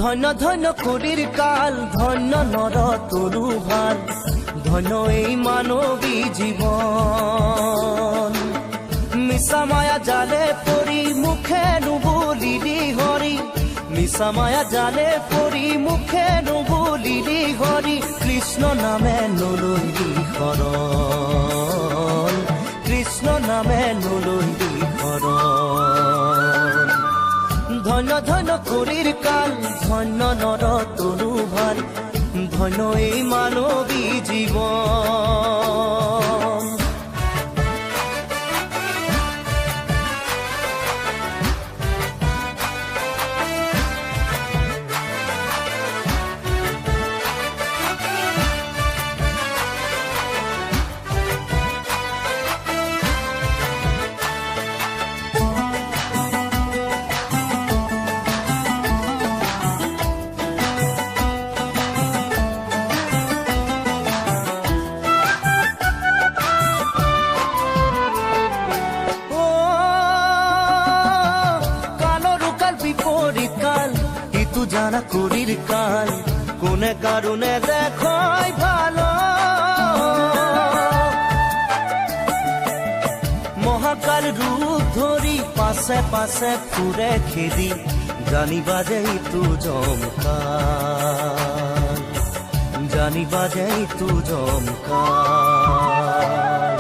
ধন্য ধন্য কৰিৰ কাল, ধন্য নৰ তৰু ভাল, ধন্য এই মানবী জীবন। মিছা মায়া জালে পৰি মুখে নুবুলিলি হৰি, মিছা মায়া জালে পৰি মুখে নুবুলিলি হৰি, কৃষ্ণ নামে নলৈলি শৰণ, কৃষ্ণ নামে নলৈলি শৰণ। ধন্য ধন্য করির কাল, ধন্য নর তরু ভাল, ধন্য এই মানবী জীবন। জানা করির কাল, কোনে কারণে দেখাই ভালো, মহাকাল রূপ ধরি পাশে পাশে ফুরে খেদি, জানিবা যে তু জমকাল, জানিবা যে তু জমকাল।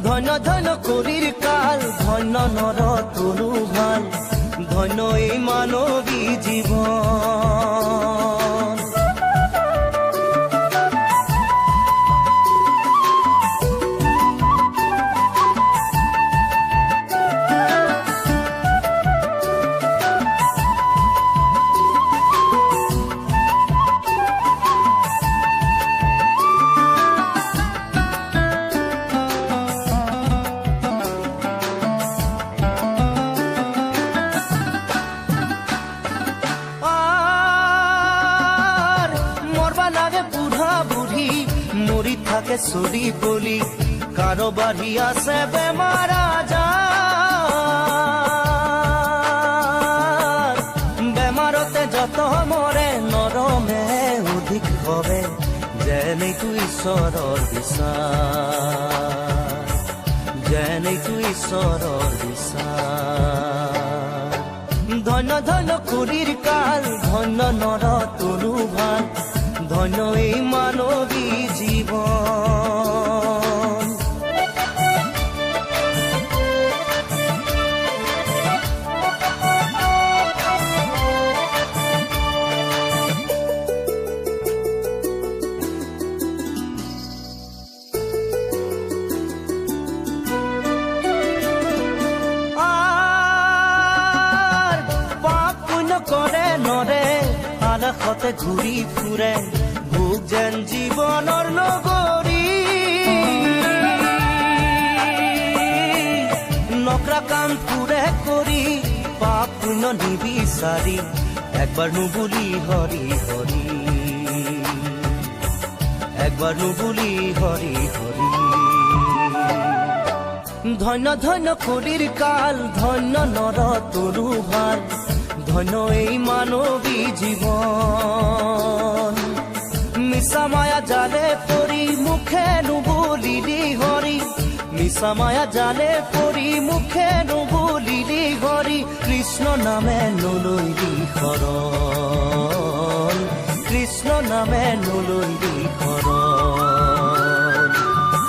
ধন্য ধন্য করির কাল, ধন্য নর তনু ভাল, ধন্য এই মানবী জীবন। থাকে চলি বলি, কারো বাড়ি আছে বেমার আজার, বেমারতে যত মরে নরমে অধিক হবে, যেন তুই ঈশ্বরের বিচার, যেন তুই ঈশ্বরের বিচার। ধন্য ধন্য করির কাল, ধন্য নর তনু ভাল, ধন্য এই মানবী জীবন। আর পাপ পুণ্য করে নরে, আলাসতে ঘূৰি ফুৰে, ভোগ যেন জীৱনৰ নগৰী, নকৰা কাম পুৰে কৰি, পাপ পুণ্য নিবিচাৰি, একবাৰ নুবুলি হৰি হৰি, একবাৰ নুবুলি হৰি হৰি। ধন্য ধন্য কৰিৰ কাল, ধন্য নৰ তৰু ভাল, ধন্য এই মানবী জীবন। মিছা মায়া জালে পৰি মুখে নুবুলিলি হৰি, মিছা মায়া জালে পৰি মুখে নুবুলিলি হৰি, কৃষ্ণ নামে নলৈলি শৰণ, কৃষ্ণ নামে নলৈলি শৰণ,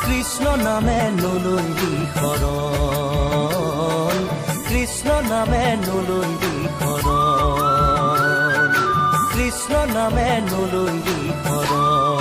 কৃষ্ণ নামে নলৈলি শৰণ, কৃষ্ণ নামে নলৈলি শৰণ, কৃষ্ণ নামে নলৈলি শৰণ।